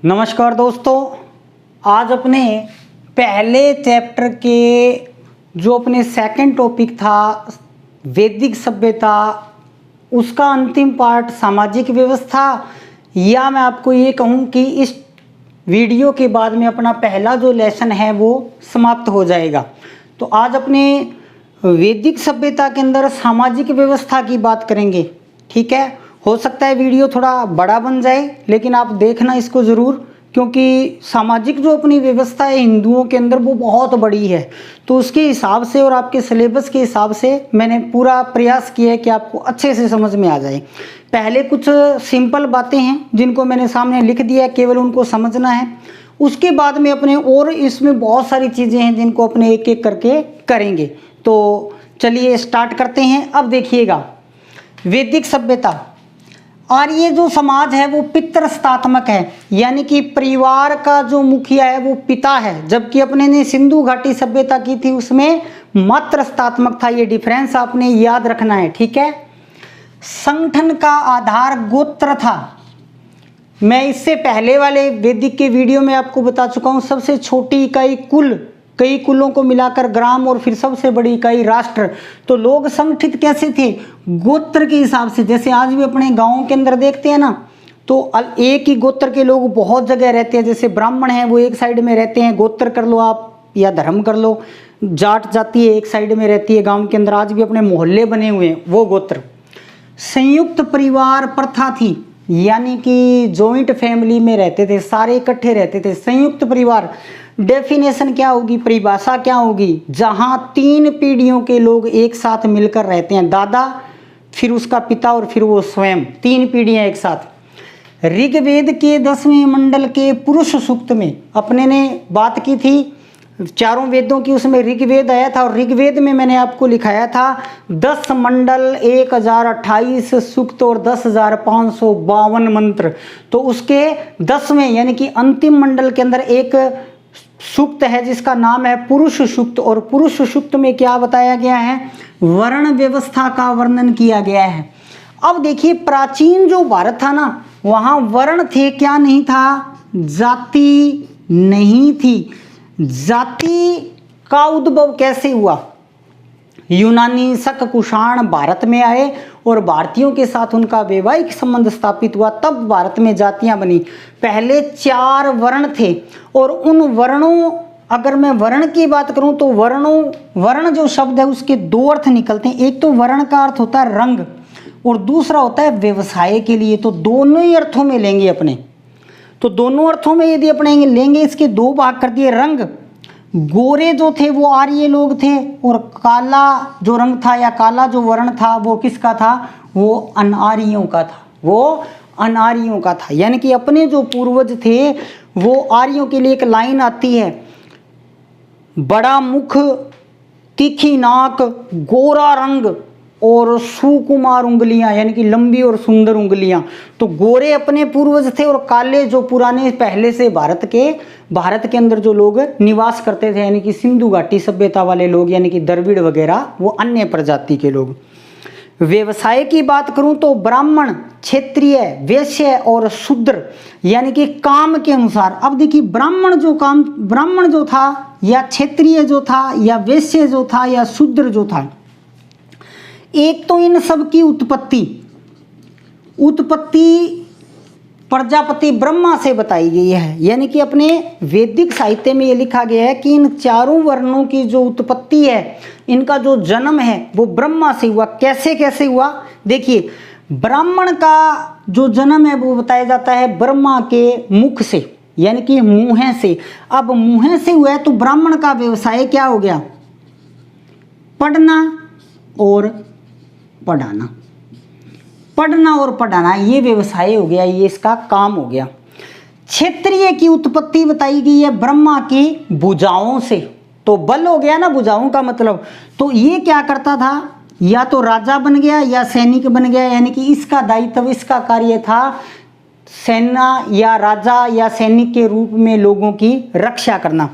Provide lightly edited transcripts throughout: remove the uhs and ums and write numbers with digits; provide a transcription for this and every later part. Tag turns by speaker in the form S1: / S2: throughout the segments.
S1: नमस्कार दोस्तों, आज अपने पहले चैप्टर के जो अपने सेकंड टॉपिक था वैदिक सभ्यता, उसका अंतिम पार्ट सामाजिक व्यवस्था, या मैं आपको ये कहूँ कि इस वीडियो के बाद में अपना पहला जो लेसन है वो समाप्त हो जाएगा। तो आज अपने वैदिक सभ्यता के अंदर सामाजिक व्यवस्था की बात करेंगे। ठीक है, हो सकता है वीडियो थोड़ा बड़ा बन जाए, लेकिन आप देखना इसको ज़रूर, क्योंकि सामाजिक जो अपनी व्यवस्था है हिंदुओं के अंदर वो बहुत बड़ी है। तो उसके हिसाब से और आपके सिलेबस के हिसाब से मैंने पूरा प्रयास किया है कि आपको अच्छे से समझ में आ जाए। पहले कुछ सिंपल बातें हैं जिनको मैंने सामने लिख दिया है, केवल उनको समझना है। उसके बाद में अपने और इसमें बहुत सारी चीज़ें हैं जिनको अपने एक एक करके करेंगे। तो चलिए स्टार्ट करते हैं। अब देखिएगा, वैदिक सभ्यता और ये जो समाज है वो पितृसत्तात्मक है, यानी कि परिवार का जो मुखिया है वो पिता है, जबकि अपने ने सिंधु घाटी सभ्यता की थी उसमें मातृसत्तात्मक था। ये डिफरेंस आपने याद रखना है। ठीक है, संगठन का आधार गोत्र था। मैं इससे पहले वाले वैदिक के वीडियो में आपको बता चुका हूँ, सबसे छोटी इकाई कुल, कई कुलों को मिलाकर ग्राम, और फिर सबसे बड़ी इकाई राष्ट्र। तो लोग संगठित कैसे थे? गोत्र के हिसाब से। जैसे आज भी अपने गाँव के अंदर देखते हैं ना, तो एक ही गोत्र के लोग बहुत जगह रहते हैं। जैसे ब्राह्मण हैं वो एक साइड में रहते हैं, गोत्र कर लो आप या धर्म कर लो। जाट जाति है एक साइड में रहती है गाँव के अंदर, आज भी अपने मोहल्ले बने हुए हैं, वो गोत्र। संयुक्त परिवार प्रथा थी, यानी कि जॉइंट फैमिली में रहते थे, सारे इकट्ठे रहते थे। संयुक्त परिवार डेफिनेशन क्या होगी, परिभाषा क्या होगी? जहां 3 पीढ़ियों के लोग एक साथ मिलकर रहते हैं, दादा, फिर उसका पिता और फिर वो स्वयं, 3 पीढ़ियां एक साथ। ऋग्वेद के 10वें मंडल के पुरुष सूक्त में अपने ने बात की थी, चारों वेदों की, उसमें ऋग्वेद आया था। और ऋग्वेद में मैंने आपको लिखाया था 10 मंडल, 1028 सूक्त और 10,552 मंत्र। तो उसके 10वें यानी कि अंतिम मंडल के अंदर एक सूक्त है जिसका नाम है पुरुष सूक्त। और पुरुष सूक्त में क्या बताया गया है? वर्ण व्यवस्था का वर्णन किया गया है। अब देखिए, प्राचीन जो भारत था ना, वहाँ वर्ण थे, क्या नहीं था? जाति नहीं थी। जाति का उद्भव कैसे हुआ? यूनानी शक कुषाण भारत में आए और भारतीयों के साथ उनका वैवाहिक संबंध स्थापित हुआ, तब भारत में जातियां बनी। पहले 4 वर्ण थे, और उन वर्णों, अगर मैं वर्ण की बात करूं तो वर्ण जो शब्द है उसके 2 अर्थ निकलते हैं। एक तो वर्ण का अर्थ होता है रंग, और दूसरा होता है व्यवसाय के लिए। तो दोनों ही अर्थों में लेंगे अपने। तो दोनों अर्थों में यदि अपने लेंगे, इसके 2 भाग कर दिए। रंग, गोरे जो थे वो आर्य लोग थे, और काला जो रंग था या काला जो वर्ण था वो किसका था? वो अनार्यों का था। वो अनार्यों का था, यानी कि अपने जो पूर्वज थे वो आर्यों के लिए एक लाइन आती है, बड़ा मुख, तीखी नाक, गोरा रंग और सुकुमार उंगलियां, यानी कि लंबी और सुंदर उंगलियां। तो गोरे अपने पूर्वज थे, और काले जो पुराने पहले से भारत के अंदर जो लोग निवास करते थे, यानी कि सिंधु घाटी सभ्यता वाले लोग, यानी कि द्रविड़ वगैरह, वो अन्य प्रजाति के लोग। व्यवसाय की बात करूं तो ब्राह्मण, क्षत्रिय, वैश्य और शूद्र, यानी कि काम के अनुसार। अब देखिए, ब्राह्मण जो था, या क्षत्रिय जो था, या वैश्य जो था, या शूद्र जो था, एक तो इन सब की उत्पत्ति प्रजापति ब्रह्मा से बताई गई है। यानी कि अपने वैदिक साहित्य में ये लिखा गया है कि इन चारों वर्णों की जो उत्पत्ति है, इनका जो जन्म है वो ब्रह्मा से हुआ। कैसे कैसे हुआ? देखिए, ब्राह्मण का जो जन्म है वो बताया जाता है ब्रह्मा के मुख से, यानी कि मुँह से। अब मुँह से हुआ है तो ब्राह्मण का व्यवसाय क्या हो गया? पढ़ना और पढ़ाना। पढ़ना और पढ़ाना ये व्यवसाय हो गया, ये इसका काम हो गया। क्षत्रिय की उत्पत्ति बताई गई है ब्रह्मा की भुजाओं से। तो बल हो गया ना भुजाओं का मतलब। तो ये क्या करता था? या तो राजा बन गया या सैनिक बन गया, यानी कि इसका दायित्व, इसका कार्य था सेना या राजा या सैनिक के रूप में लोगों की रक्षा करना।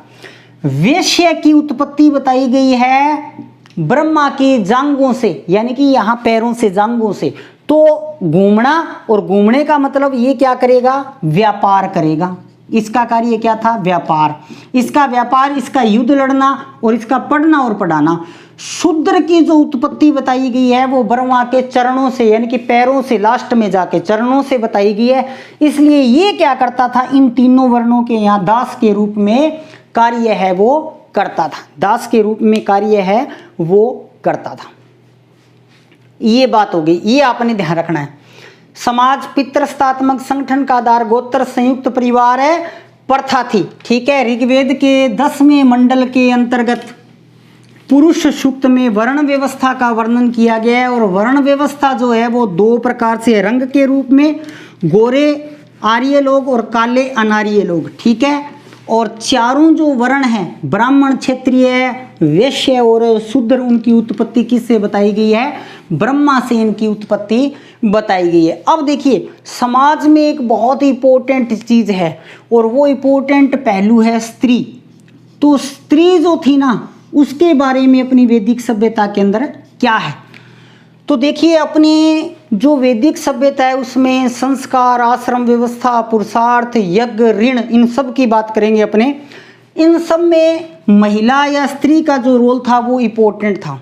S1: वैश्य की उत्पत्ति बताई गई है ब्रह्मा की जांघों से, यानी कि यहाँ पैरों से, जांघों से। तो घूमना, और घूमने का मतलब ये क्या करेगा? व्यापार करेगा। इसका कार्य क्या था? व्यापार। इसका व्यापार, इसका युद्ध लड़ना और इसका पढ़ना और पढ़ाना। शूद्र की जो उत्पत्ति बताई गई है वो ब्रह्मा के चरणों से, यानी कि पैरों से, लास्ट में जाके चरणों से बताई गई है। इसलिए ये क्या करता था? इन तीनों वर्णों के यहाँ दास के रूप में कार्य है वो करता था। दास के रूप में कार्य है वो करता था। ये बात हो गई, ये आपने ध्यान रखना है। समाज पितृस्थात्मक संगठन का आधार गोत्र संयुक्त परिवार है, प्रथा थी। ठीक है, ऋग्वेद के 10वें मंडल के अंतर्गत पुरुष सूक्त में वर्ण व्यवस्था का वर्णन किया गया है। और वर्ण व्यवस्था जो है वो दो प्रकार से, रंग के रूप में गोरे आर्य लोग और काले अनार्य लोग। ठीक है, और चारों जो वर्ण हैं, ब्राह्मण, क्षत्रिय, वैश्य और शूद्र, उनकी उत्पत्ति किससे बताई गई है? ब्रह्मा से इनकी उत्पत्ति बताई गई है। अब देखिए, समाज में एक बहुत ही इंपॉर्टेंट चीज है और वो इंपॉर्टेंट पहलू है स्त्री। तो स्त्री जो थी ना, उसके बारे में अपनी वैदिक सभ्यता के अंदर क्या है? तो देखिए, अपनी जो वैदिक सभ्यता है उसमें संस्कार, आश्रम व्यवस्था, पुरुषार्थ, यज्ञ, ऋण, इन सब की बात करेंगे अपने। इन सब में महिला या स्त्री का जो रोल था वो इम्पोर्टेंट था।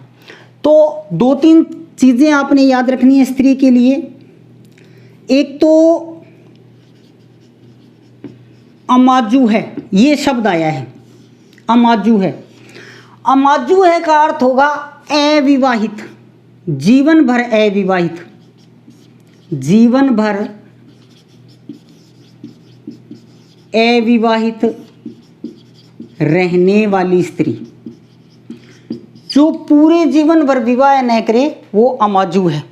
S1: तो दो तीन चीज़ें आपने याद रखनी है स्त्री के लिए। एक तो अमाजू है, ये शब्द आया है, अमाजू है। अमाजू है का अर्थ होगा अविवाहित, जीवन भर अविवाहित, जीवन भर अविवाहित रहने वाली स्त्री, जो पूरे जीवन भर विवाह न करे वो अमाजू है।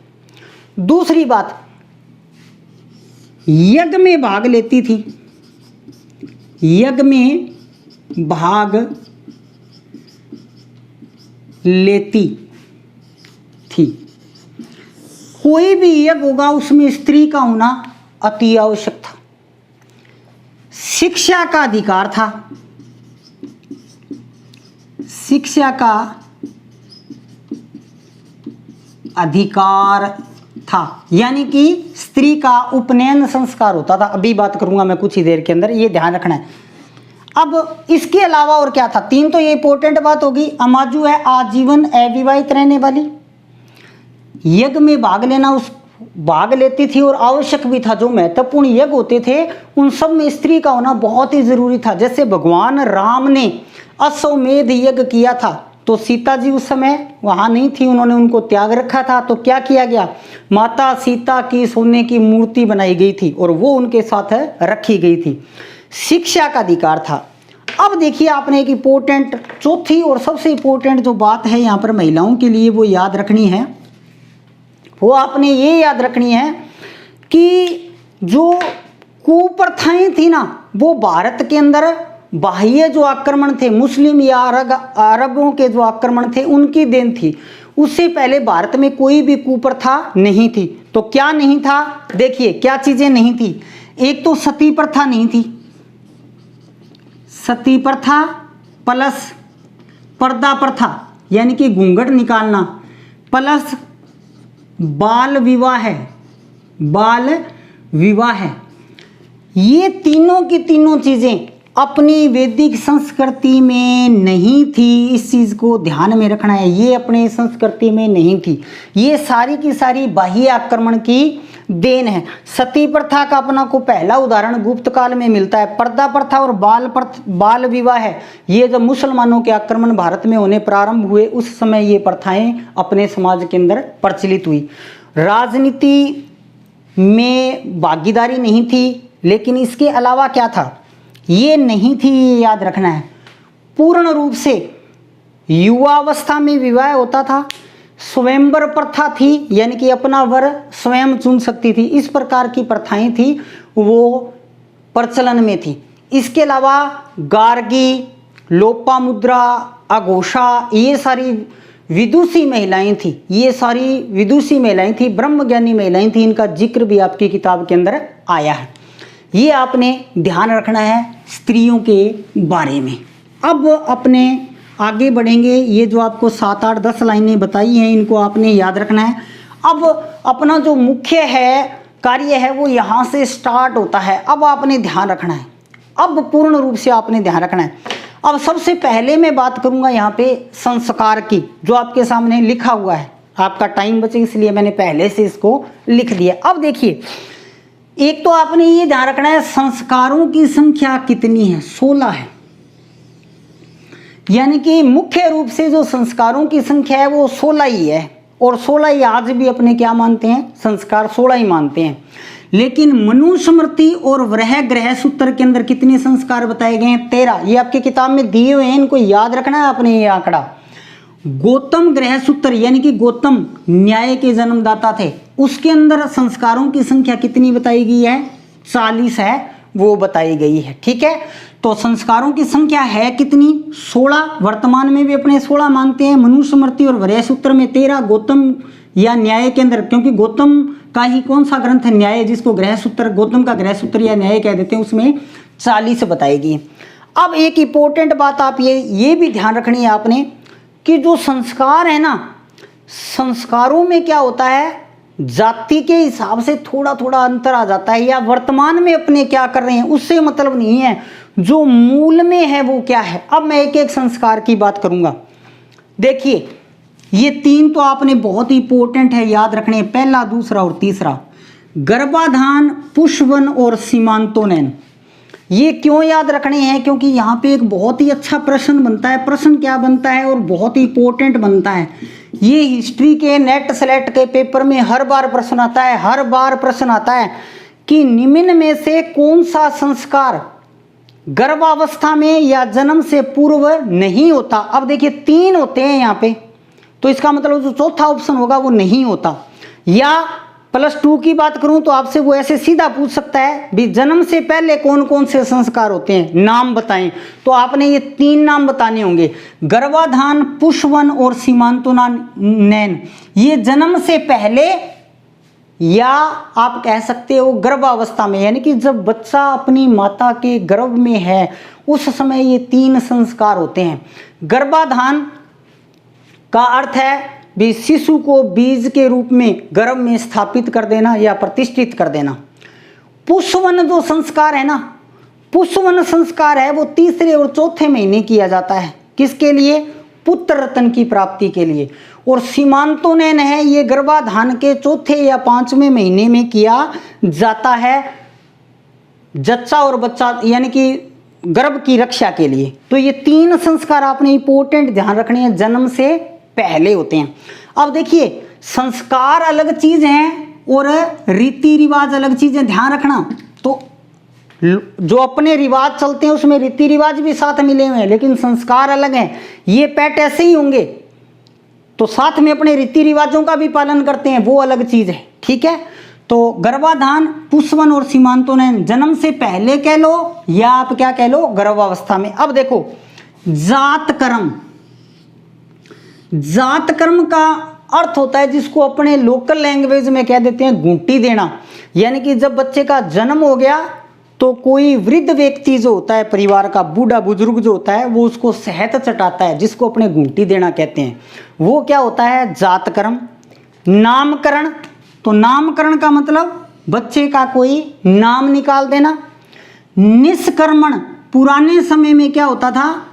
S1: दूसरी बात, यज्ञ में भाग लेती थी, यज्ञ में भाग लेती थी। कोई भी यज्ञ होगा उसमें स्त्री का होना अति आवश्यक था। शिक्षा का अधिकार था, शिक्षा का अधिकार था, यानी कि स्त्री का उपनयन संस्कार होता था। अभी बात करूंगा मैं कुछ ही देर के अंदर, ये ध्यान रखना है। अब इसके अलावा और क्या था? तीन तो ये इंपॉर्टेंट बात होगी। अमाजू है आजीवन अविवाहित रहने वाली, यज्ञ में भाग लेना, उस भाग लेती थी और आवश्यक भी था। जो महत्वपूर्ण यज्ञ होते थे उन सब में स्त्री का होना बहुत ही जरूरी था। जैसे भगवान राम ने अश्वमेध यज्ञ किया था तो सीता जी उस समय वहां नहीं थी, उन्होंने उनको त्याग रखा था। तो क्या किया गया? माता सीता की सोने की मूर्ति बनाई गई थी और वो उनके साथ रखी गई थी। शिक्षा का अधिकार था। अब देखिए, आपने एक इम्पोर्टेंट, चौथी और सबसे इम्पोर्टेंट जो बात है यहाँ पर महिलाओं के लिए वो याद रखनी है, वो आपने ये याद रखनी है कि जो कुप्रथाएं थी ना, वो भारत के अंदर बाह्य जो आक्रमण थे, मुस्लिम या अरबों के जो आक्रमण थे उनकी देन थी। उससे पहले भारत में कोई भी कुप्रथा नहीं थी। तो क्या नहीं था? देखिए क्या चीजें नहीं थी। एक तो सती प्रथा नहीं थी, सती प्रथा प्लस पर्दा प्रथा यानी कि घूंघट निकालना, प्लस बाल विवाह है, बाल विवाह है। ये तीनों की तीनों चीजें अपनी वैदिक संस्कृति में नहीं थी। इस चीज को ध्यान में रखना है, ये अपने संस्कृति में नहीं थी। ये सारी की सारी बाह्य आक्रमण की देन है। सती प्रथा का अपना को पहला उदाहरण गुप्त काल में मिलता है। पर्दा प्रथा और बाल विवाह है, ये जब मुसलमानों के आक्रमण भारत में होने प्रारंभ हुए उस समय ये प्रथाएं अपने समाज के अंदर प्रचलित हुई। राजनीति में भागीदारी नहीं थी, लेकिन इसके अलावा क्या था? ये नहीं थी, ये याद रखना है। पूर्ण रूप से युवावस्था में विवाह होता था। स्वयंवर प्रथा थी, यानी कि अपना वर स्वयं चुन सकती थी। इस प्रकार की प्रथाएं थी वो प्रचलन में थी। इसके अलावा गार्गी, लोपामुद्रा, अघोषा, ये सारी विदुषी महिलाएं थी, ये सारी विदुषी महिलाएं थी, ब्रह्मज्ञानी महिलाएं थी। इनका जिक्र भी आपकी किताब के अंदर आया है। ये आपने ध्यान रखना है स्त्रियों के बारे में। अब अपने आगे बढ़ेंगे। ये जो आपको 7, 8, 10 लाइनें बताई हैं इनको आपने याद रखना है। अब अपना जो मुख्य है कार्य है वो यहाँ से स्टार्ट होता है। अब आपने ध्यान रखना है, अब पूर्ण रूप से आपने ध्यान रखना है। अब सबसे पहले मैं बात करूंगा यहाँ पे संस्कार की, जो आपके सामने लिखा हुआ है। आपका टाइम बचे इसलिए मैंने पहले से इसको लिख दिया। अब देखिए, एक तो आपने ये ध्यान रखना है संस्कारों की संख्या कितनी है, 16 है। यानी कि मुख्य रूप से जो संस्कारों की संख्या है वो 16 ही है, और 16 ही आज भी अपने क्या मानते हैं, संस्कार 16 ही मानते हैं। लेकिन मनुस्मृति और वृह ग्रह सूत्र के अंदर कितने संस्कार बताए गए हैं, 13। ये आपकी किताब में दिए हुए हैं, इनको याद रखना है आपने ये आंकड़ा। गौतम ग्रह सूत्र यानी कि गौतम न्याय के जन्मदाता थे, उसके अंदर संस्कारों की संख्या कितनी बताई गई है, 40 है, वो बताई गई है। ठीक है, तो संस्कारों की संख्या है कितनी, 16। वर्तमान में भी अपने 16 मानते हैं। मनुस्मृति और वृह सूत्र में 13, गौतम या न्याय के अंदर, क्योंकि गौतम का ही कौन सा ग्रंथ है, न्याय, जिसको ग्रह सूत्र, गौतम का ग्रह सूत्र या न्याय कह देते हैं, उसमें 40 बताएगी। अब एक इंपॉर्टेंट बात आप ये भी ध्यान रखनी है आपने कि जो संस्कार है ना, संस्कारों में क्या होता है, जाति के हिसाब से थोड़ा थोड़ा अंतर आ जाता है, या वर्तमान में अपने क्या कर रहे हैं उससे मतलब नहीं है, जो मूल में है वो क्या है। अब मैं एक एक संस्कार की बात करूंगा। देखिए, ये 3 तो आपने बहुत ही इंपॉर्टेंट है, याद रखने, पहला, दूसरा और तीसरा। गर्भाधान, पुष्पवन और सीमांतोनयन, ये क्यों याद रखने हैं, क्योंकि यहाँ पे एक बहुत ही अच्छा प्रश्न बनता है। प्रश्न क्या बनता है और बहुत ही इंपॉर्टेंट बनता है। ये हिस्ट्री के नेट सेलेक्ट के पेपर में हर बार प्रश्न आता है, हर बार प्रश्न आता है कि निम्न में से कौन सा संस्कार गर्भावस्था में या जन्म से पूर्व नहीं होता। अब देखिए 3 होते हैं यहाँ पे, तो इसका मतलब जो चौथा ऑप्शन होगा वो नहीं होता। या +2 की बात करूं तो आपसे वो ऐसे सीधा पूछ सकता है भी जन्म से पहले कौन कौन से संस्कार होते हैं, नाम बताएं। तो आपने ये 3 नाम बताने होंगे, गर्भाधान, पुष्पवन और सीमांतोनयन। ये जन्म से पहले या आप कह सकते हो गर्भावस्था में, यानी कि जब बच्चा अपनी माता के गर्भ में है उस समय ये 3 संस्कार होते हैं। गर्भाधान का अर्थ है भी शिशु को बीज के रूप में गर्भ में स्थापित कर देना या प्रतिष्ठित कर देना। पुष्पवन जो संस्कार है ना, पुष्पवन संस्कार है वो 3रे और 4थे महीने किया जाता है। किसके लिए, पुत्र रत्न की प्राप्ति के लिए। और सीमांतोनयन है, ये गर्भाधान के 4थे या 5वें महीने में किया जाता है, जच्चा और बच्चा यानी कि गर्भ की रक्षा के लिए। तो ये 3 संस्कार आपने इंपॉर्टेंट ध्यान रखने हैं, जन्म से पहले होते हैं। अब देखिए, संस्कार अलग चीज हैं और रीति रिवाज अलग चीज है, ध्यान रखना। तो जो अपने रिवाज चलते हैं उसमें रीति रिवाज भी साथ मिले हुए हैं, लेकिन संस्कार अलग हैं। ये पेट ऐसे ही होंगे तो साथ में अपने रीति रिवाजों का भी पालन करते हैं, वो अलग चीज है। ठीक है, तो गर्भाधान, पुष्पवन और सीमांतोनयन जन्म से पहले कह लो या आप क्या कह लो, गर्भावस्था में। अब देखो, जात कर्म, जात कर्म का अर्थ होता है जिसको अपने लोकल लैंग्वेज में कह देते हैं घूंटी देना। यानी कि जब बच्चे का जन्म हो गया तो कोई वृद्ध व्यक्ति जो होता है, परिवार का बूढ़ा बुजुर्ग जो होता है, वो उसको सहत चटाता है, जिसको अपने घूंटी देना कहते हैं। वो क्या होता है, जात कर्म। नामकरण, तो नामकरण का मतलब बच्चे का कोई नाम निकाल देना। निष्कर्मण, पुराने समय में क्या होता था,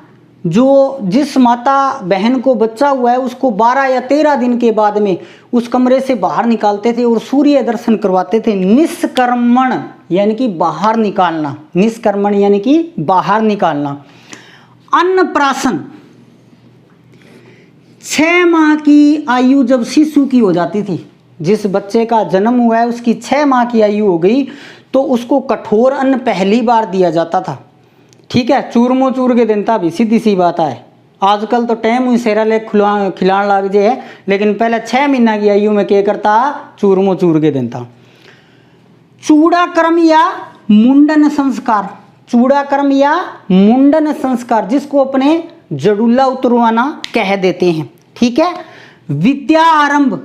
S1: जो जिस माता बहन को बच्चा हुआ है उसको 12 या 13 दिन के बाद में उस कमरे से बाहर निकालते थे और सूर्य दर्शन करवाते थे। निष्कर्मण यानी कि बाहर निकालना, निष्कर्मण यानी कि बाहर निकालना। अन्नप्राशन, 6 माह की आयु जब शिशु की हो जाती थी, जिस बच्चे का जन्म हुआ है उसकी 6 माह की आयु हो गई तो उसको कठोर अन्न पहली बार दिया जाता था। ठीक है, चूरमो चूर के देता भी, सीधी सी बात है। आजकल तो टाइम हुई सेरा ले खिलान लाग जे है, लेकिन पहले 6 महीना की आयु में क्या करता, चूरमो चूर के देता। चूड़ाक्रम या मुंडन संस्कार, चूड़ाक्रम या मुंडन संस्कार जिसको अपने जड़ुल्ला उतरवाना कह देते हैं। ठीक है, विद्या आरंभ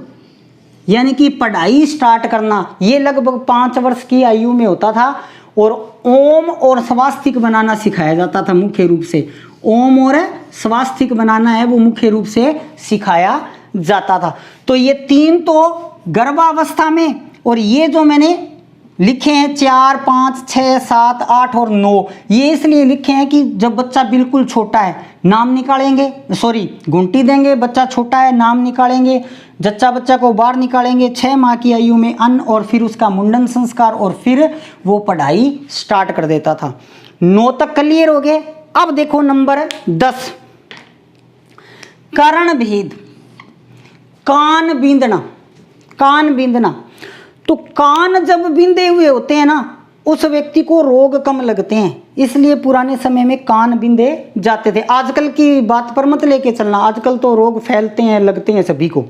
S1: यानी कि पढ़ाई स्टार्ट करना, ये लगभग 5 वर्ष की आयु में होता था। और ओम और स्वास्तिक बनाना सिखाया जाता था मुख्य रूप से। ओम और स्वास्तिक बनाना है वो मुख्य रूप से सिखाया जाता था। तो ये 3 तो गर्भावस्था में, और ये जो मैंने लिखे हैं 4, 5, 6, 7, 8 और 9। ये इसलिए लिखे हैं कि जब बच्चा बिल्कुल छोटा है नाम निकालेंगे, सॉरी गुंटी देंगे, बच्चा छोटा है नाम निकालेंगे, जच्चा बच्चा को बाहर निकालेंगे 6 माह की आयु में अन्न, और फिर उसका मुंडन संस्कार, और फिर वो पढ़ाई स्टार्ट कर देता था। 9 तक क्लियर हो गए। अब देखो नंबर 10, कर्ण भेद, कान बींदना। कान बींदना, तो कान जब बींदे हुए होते हैं ना उस व्यक्ति को रोग कम लगते हैं, इसलिए पुराने समय में कान बींदे जाते थे। आजकल की बात पर मत लेके चलना, आजकल तो रोग फैलते हैं, लगते हैं सभी को।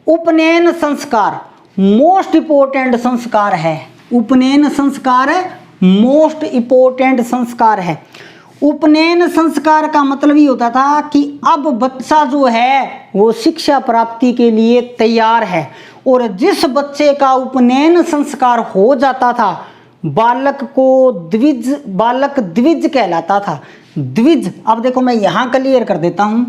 S1: उपनयन संस्कार मोस्ट इंपोर्टेंट संस्कार है। उपनयन संस्कार मोस्ट इंपोर्टेंट संस्कार है। उपनयन संस्कार का मतलब ये होता था कि अब बच्चा जो है वो शिक्षा प्राप्ति के लिए तैयार है, और जिस बच्चे का उपनयन संस्कार हो जाता था बालक द्विज कहलाता था। द्विज, अब देखो मैं यहां क्लियर कर देता हूं।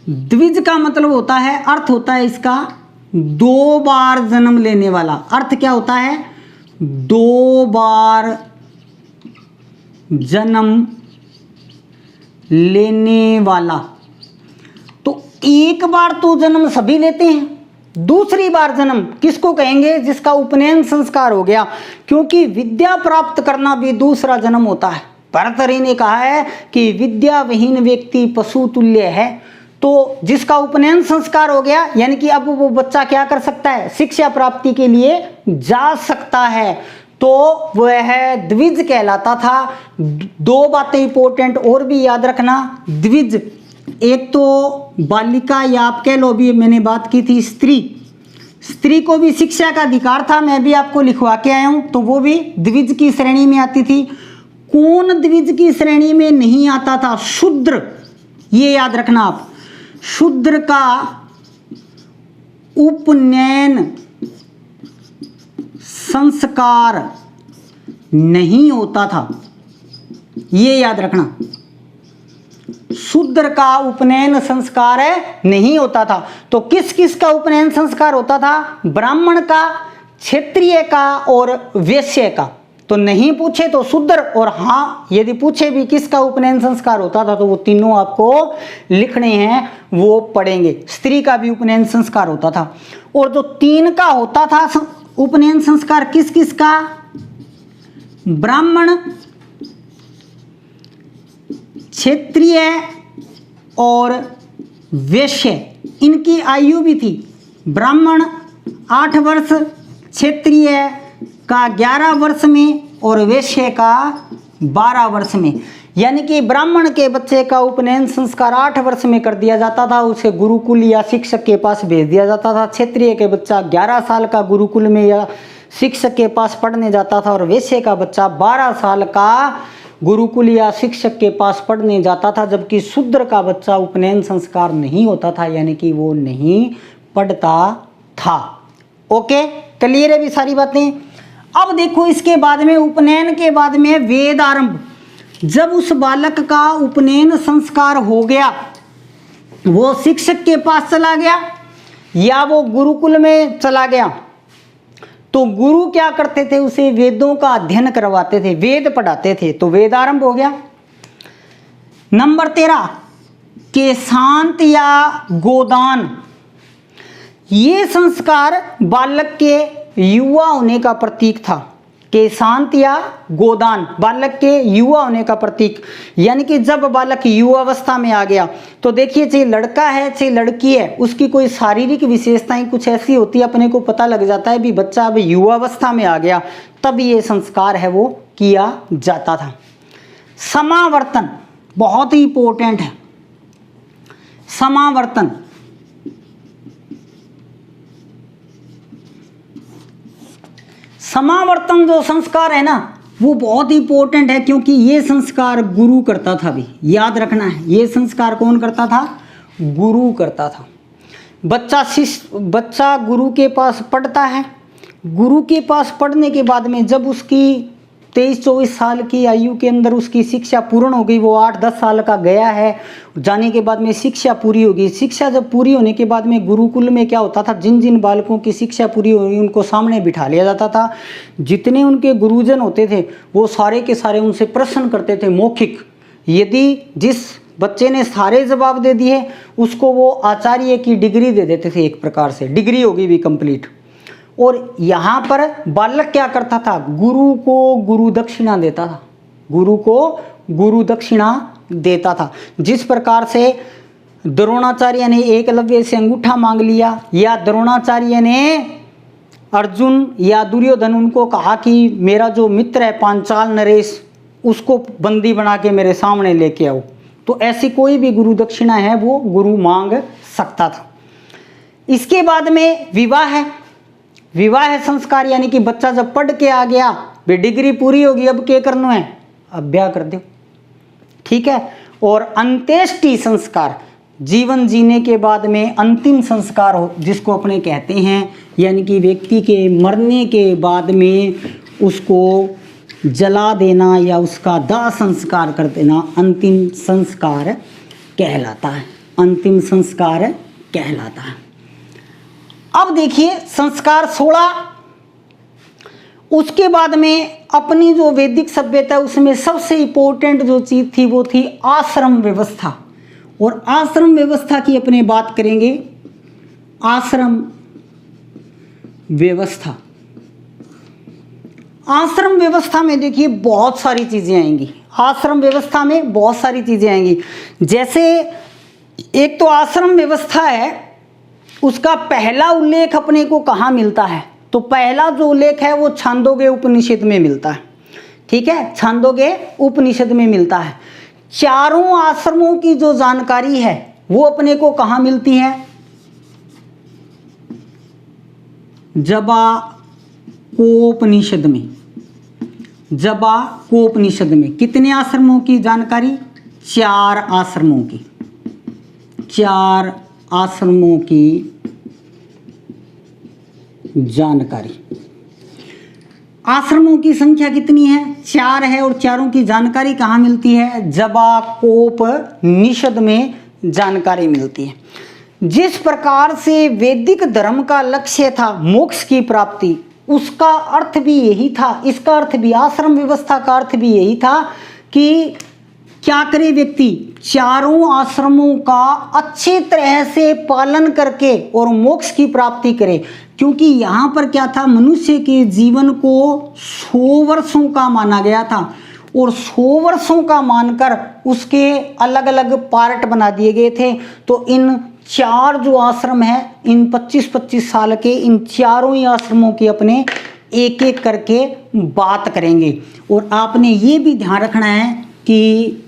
S1: द्विज का मतलब होता है, अर्थ होता है इसका 2 बार जन्म लेने वाला। अर्थ क्या होता है? 2 बार जन्म लेने वाला। तो एक बार तो जन्म सभी लेते हैं, दूसरी बार जन्म किसको कहेंगे? जिसका उपनयन संस्कार हो गया, क्योंकि विद्या प्राप्त करना भी दूसरा जन्म होता है। भर्तृहरि ने कहा है कि विद्या विहीन व्यक्ति पशु तुल्य है। तो जिसका उपनयन संस्कार हो गया यानी कि अब वो बच्चा क्या कर सकता है? शिक्षा प्राप्ति के लिए जा सकता है, तो वह द्विज कहलाता था। 2 बातें इंपॉर्टेंट और भी याद रखना। द्विज, एक तो बालिका या आप कह लो, भी मैंने बात की थी स्त्री को भी शिक्षा का अधिकार था, मैं भी आपको लिखवा के आया हूं, तो वो भी द्विज की श्रेणी में आती थी। कौन द्विज की श्रेणी में नहीं आता था? शूद्र। ये याद रखना आप, शूद्र का उपनयन संस्कार नहीं होता था, ये याद रखना। शूद्र का उपनयन संस्कार नहीं होता था। तो किस किस का उपनयन संस्कार होता था? ब्राह्मण का, क्षत्रिय का और वैश्य का। तो नहीं पूछे तो शूद्र, और हाँ यदि पूछे भी किसका उपनयन संस्कार होता था तो वो तीनों आपको लिखने हैं, वो पढ़ेंगे। स्त्री का भी उपनयन संस्कार होता था। और जो 3 का होता था उपनयन संस्कार, किस किस का? ब्राह्मण, क्षत्रिय और वैश्य, इनकी आयु भी थी। ब्राह्मण 8 वर्ष, क्षत्रिय का 11 वर्ष में और वैश्य का 12 वर्ष में। यानी कि ब्राह्मण के बच्चे का उपनयन संस्कार 8 वर्ष में कर दिया जाता था, उसे गुरुकुल या शिक्षक के पास भेज दिया जाता था। क्षत्रिय के बच्चा 11 साल का गुरुकुल में या शिक्षक के पास पढ़ने जाता था, और वैश्य का बच्चा 12 साल का गुरुकुल या शिक्षक के पास पढ़ने जाता था। जबकि शूद्र का बच्चा उपनयन संस्कार नहीं होता था, यानी कि वो नहीं पढ़ता था। ओके, क्लियर है भी सारी बातें। अब देखो इसके बाद में, उपनयन के बाद में वेद आरंभ। जब उस बालक का उपनयन संस्कार हो गया, वो शिक्षक के पास चला गया या वो गुरुकुल में चला गया, तो गुरु क्या करते थे? उसे वेदों का अध्ययन करवाते थे, वेद पढ़ाते थे, तो वेद आरंभ हो गया। नंबर 13, केशांत या गोदान। ये संस्कार बालक के युवा होने का प्रतीक था। केशांत या गोदान बालक के युवा होने का प्रतीक, यानी कि जब बालक युवावस्था में आ गया, तो देखिए चाहे लड़का है चाहे लड़की है, उसकी कोई शारीरिक विशेषताएं कुछ ऐसी होती है, अपने को पता लग जाता है भी बच्चा अब युवावस्था में आ गया, तब ये संस्कार है वो किया जाता था। समावर्तन बहुत ही इंपॉर्टेंट है। समावर्तन, समावर्तन जो संस्कार है ना वो बहुत इंपॉर्टेंट है, क्योंकि ये संस्कार गुरु करता था। भी याद रखना है, ये संस्कार कौन करता था? गुरु करता था। बच्चा गुरु के पास पढ़ता है, गुरु के पास पढ़ने के बाद में जब उसकी 23-24 साल की आयु के अंदर उसकी शिक्षा पूर्ण हो गई, वो 8-10 साल का गया है, जाने के बाद में शिक्षा पूरी होगी। शिक्षा जब पूरी होने के बाद में गुरुकुल में क्या होता था, जिन जिन बालकों की शिक्षा पूरी हो गई उनको सामने बिठा लिया जाता था। जितने उनके गुरुजन होते थे वो सारे के सारे उनसे प्रश्न करते थे मौखिक। यदि जिस बच्चे ने सारे जवाब दे दिए उसको वो आचार्य की डिग्री दे देते थे, एक प्रकार से डिग्री होगी भी कंप्लीट। और यहाँ पर बालक क्या करता था, गुरु को गुरु दक्षिणा देता था, गुरु को गुरु दक्षिणा देता था। जिस प्रकार से द्रोणाचार्य ने एकलव्य से अंगूठा मांग लिया, या द्रोणाचार्य ने अर्जुन या दुर्योधन उनको कहा कि मेरा जो मित्र है पांचाल नरेश उसको बंदी बना के मेरे सामने लेके आओ, तो ऐसी कोई भी गुरु दक्षिणा है वो गुरु मांग सकता था। इसके बाद में विवाह है। विवाह संस्कार यानी कि बच्चा जब पढ़ के आ गया, वे डिग्री पूरी होगी, अब क्या करना है, अब ब्याह कर दो, ठीक है। और अंत्येष्टि संस्कार, जीवन जीने के बाद में अंतिम संस्कार हो जिसको अपने कहते हैं, यानी कि व्यक्ति के मरने के बाद में उसको जला देना या उसका दाह संस्कार कर देना अंतिम संस्कार कहलाता है, अंतिम संस्कार कहलाता है। अब देखिए संस्कार 16, उसके बाद में अपनी जो वैदिक सभ्यता है उसमें सबसे इंपॉर्टेंट जो चीज थी वो थी आश्रम व्यवस्था। और आश्रम व्यवस्था की अपने बात करेंगे। आश्रम व्यवस्था, आश्रम व्यवस्था में देखिए बहुत सारी चीजें आएंगी। आश्रम व्यवस्था में बहुत सारी चीजें आएंगी। जैसे एक तो आश्रम व्यवस्था है, उसका पहला उल्लेख अपने को कहाँ मिलता है, तो पहला जो उल्लेख है वो छांदोग्य उपनिषद में मिलता है, ठीक है, छांदोग्य उपनिषद में मिलता है। चारों आश्रमों की जो जानकारी है वो अपने को कहाँ मिलती है, जबाकोपनिषद में। जबाकोपनिषद में कितने आश्रमों की जानकारी, 4 आश्रमों की, 4 आश्रमों की जानकारी। आश्रमों की संख्या कितनी है, 4 है, और चारों की जानकारी कहाँ मिलती है, जबाकोपनिषद में जानकारी मिलती है। जिस प्रकार से वैदिक धर्म का लक्ष्य था मोक्ष की प्राप्ति, उसका अर्थ भी यही था, इसका अर्थ भी, आश्रम व्यवस्था का अर्थ भी यही था कि क्या करे व्यक्ति, चारों आश्रमों का अच्छी तरह से पालन करके और मोक्ष की प्राप्ति करे। क्योंकि यहाँ पर क्या था, मनुष्य के जीवन को 100 वर्षों का माना गया था, और 100 वर्षों का मानकर उसके अलग अलग पार्ट बना दिए गए थे। तो इन 4 जो आश्रम है, इन 25-25 साल के इन चारों ही आश्रमों की अपने एक एक करके बात करेंगे। और आपने ये भी ध्यान रखना है कि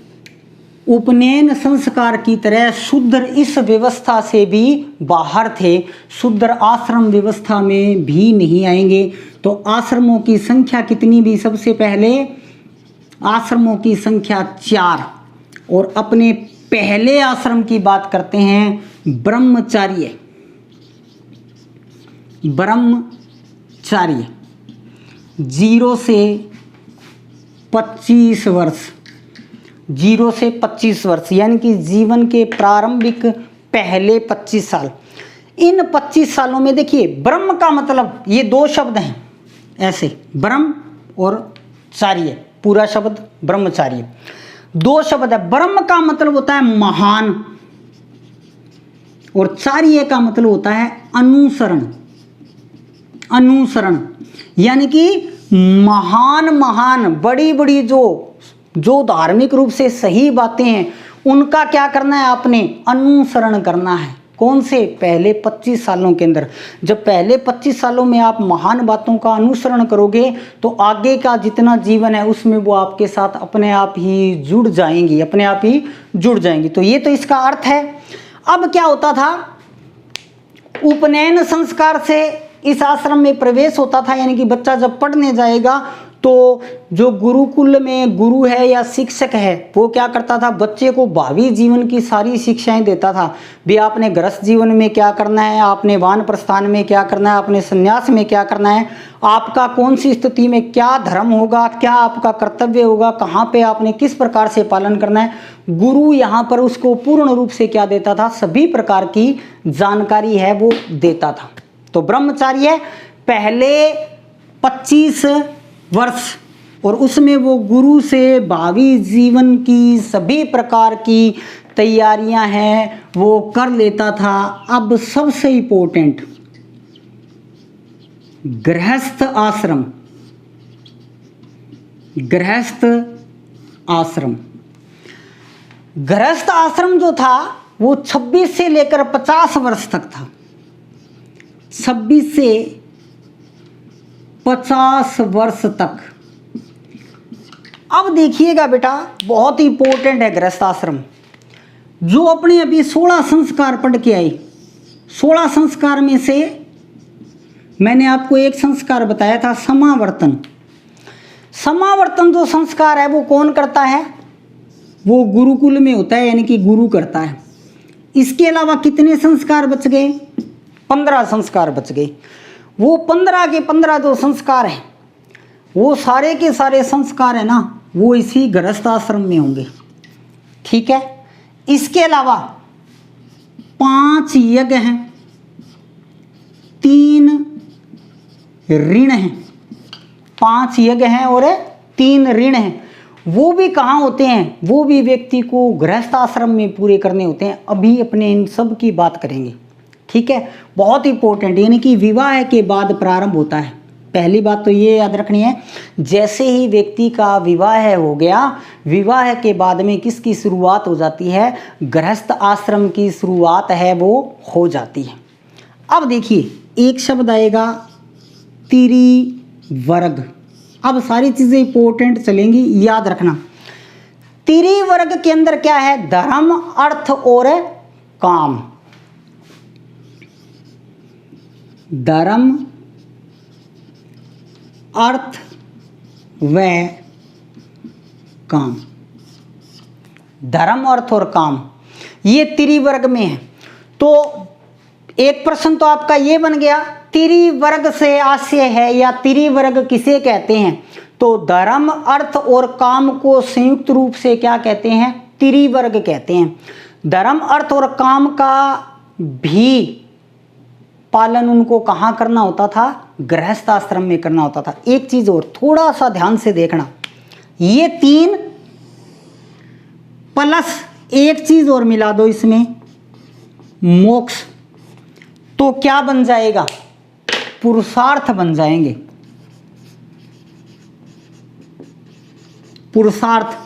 S1: उपनयन संस्कार की तरह शूद्र इस व्यवस्था से भी बाहर थे, शूद्र आश्रम व्यवस्था में भी नहीं आएंगे। तो आश्रमों की संख्या कितनी भी, सबसे पहले आश्रमों की संख्या 4। और अपने पहले आश्रम की बात करते हैं, ब्रह्मचार्य। ब्रह्मचार्य 0 से 25 वर्ष, 0 से 25 वर्ष यानी कि जीवन के प्रारंभिक पहले 25 साल। इन 25 सालों में देखिए, ब्रह्म का मतलब, ये 2 शब्द हैं ऐसे, ब्रह्म और चार्य, पूरा शब्द ब्रह्मचार्य, 2 शब्द है। ब्रह्म का मतलब होता है महान, और चार्य का मतलब होता है अनुसरण। अनुसरण यानी कि महान बड़ी बड़ी जो धार्मिक रूप से सही बातें हैं उनका क्या करना है, आपने अनुसरण करना है। कौन से, पहले 25 सालों के अंदर। जब पहले 25 सालों में आप महान बातों का अनुसरण करोगे तो आगे का जितना जीवन है उसमें वो आपके साथ अपने आप ही जुड़ जाएंगी, अपने आप ही जुड़ जाएंगी। तो ये तो इसका अर्थ है। अब क्या होता था, उपनयन संस्कार से इस आश्रम में प्रवेश होता था, यानी कि बच्चा जब पढ़ने जाएगा तो जो गुरुकुल में गुरु है या शिक्षक है वो क्या करता था, बच्चे को भावी जीवन की सारी शिक्षाएं देता था। भी आपने गृहस्थ जीवन में क्या करना है, आपने वानप्रस्थान में क्या करना है, आपने संन्यास में क्या करना है, आपका कौन सी स्थिति में क्या धर्म होगा, क्या आपका कर्तव्य होगा, कहाँ पे आपने किस प्रकार से पालन करना है। गुरु यहाँ पर उसको पूर्ण रूप से क्या देता था, सभी प्रकार की जानकारी है वो देता था। तो ब्रह्मचार्य पहले 25 वर्ष और उसमें वो गुरु से भावी जीवन की सभी प्रकार की तैयारियां हैं वो कर लेता था। अब सबसे इंपॉर्टेंट गृहस्थ आश्रम, गृहस्थ आश्रम, गृहस्थ आश्रम जो था वो 26 से लेकर 50 वर्ष तक था। 26 से 50 वर्ष तक। अब देखिएगा बेटा, बहुत ही इंपॉर्टेंट है गृहस्थ आश्रम। जो अपने अभी 16 संस्कार पढ़ के आई, 16 संस्कार में से मैंने आपको एक संस्कार बताया था, समावर्तन। समावर्तन जो संस्कार है वो कौन करता है, वो गुरुकुल में होता है, यानी कि गुरु करता है। इसके अलावा कितने संस्कार बच गए, 15 संस्कार बच गए। वो 15 के 15 जो संस्कार हैं वो सारे के सारे संस्कार है ना वो इसी गृहस्थ आश्रम में होंगे, ठीक है। इसके अलावा 5 यज्ञ हैं, 3 ऋण हैं, 5 यज्ञ हैं और 3 ऋण हैं। वो भी कहाँ होते हैं, वो भी व्यक्ति को गृहस्थ आश्रम में पूरे करने होते हैं। अभी अपने इन सब की बात करेंगे, ठीक है। बहुत इंपॉर्टेंट, यानी कि विवाह के बाद प्रारंभ होता है। पहली बात तो ये याद रखनी है, जैसे ही व्यक्ति का विवाह हो गया, विवाह के बाद में किसकी शुरुआत हो जाती है, गृहस्थ आश्रम की शुरुआत है वो हो जाती है। अब देखिए एक शब्द आएगा त्रिवर्ग। अब सारी चीजें इंपॉर्टेंट चलेंगी, याद रखना। त्रिवर्ग के अंदर क्या है, धर्म, अर्थ और काम। धर्म, अर्थ व काम। धर्म, अर्थ और काम ये त्रिवर्ग में है। तो एक प्रश्न तो आपका ये बन गया, त्रिवर्ग से आशय है या त्रिवर्ग किसे कहते हैं। तो धर्म, अर्थ और काम को संयुक्त रूप से क्या कहते हैं, त्रिवर्ग कहते हैं। धर्म, अर्थ और काम का भी पालन उनको कहाँ करना होता था, गृहस्थ आश्रम में करना होता था। एक चीज और थोड़ा सा ध्यान से देखना, ये 3 प्लस एक चीज और मिला दो इसमें, मोक्ष, तो क्या बन जाएगा, पुरुषार्थ बन जाएंगे। पुरुषार्थ,